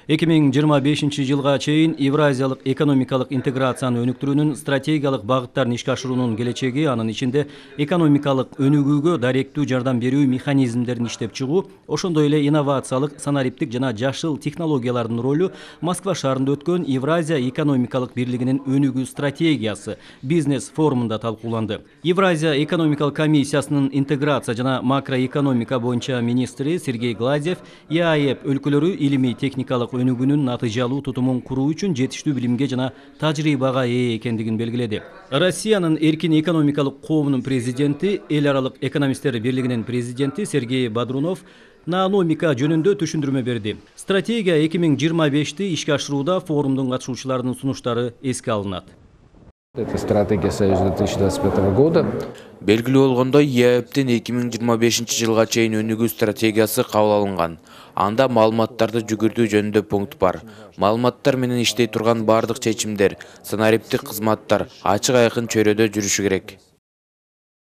2025 жылга чейин Евразиялык экономикалык интеграцияны өнүктүрүүнүн стратегиялык багыттарын ишке ашыруунун келечеги, анын ичинде экономикалык өнүгүүгө даректүү жардам берүү механизмдерин иштеп чыгуу, ошондой эле инновациялык, санариптик жана жашыл технологиялардын ролу Москва шаарында өткөн Евразия экономикалык бирлигинин өнүгүү стратегиясы бизнес форумунда талкууланды. Евразия экономикалык комиссиясынын интеграция жана макроэкономика боюнча министри Сергей Глазьев ЕАЭП өлкөлөрү илимий техникалык өнүгүүнүн натыйжалуу тутумун куруу үчүн жетиштүү билимге жана тажрыйбага ээ экендигин белгиледи. Россиянын эркин экономикалык коомунун президенти, эл аралык экономисттер бирлигинин президенти Сергей Бодрунов наономика жөнүндө түшүндүрмө берди. Стратегия 2025-ти ишке ашырууда форумдун катышуучуларынын сунуштары эске алынат. Это стратегия Союза 2025 года. Белгилүү болгондой, ЕАЭПтин 2025 жылга чейин өнүгүү стратегиясы кабыл алынган. Анда маалыматтарды жүгүртүү жөнүндө пункт бар. Маалыматтар менен иштей турган бардык чечимдер, санариптик кызматтар ачык айкын чөйрөдө жүрүшү керек.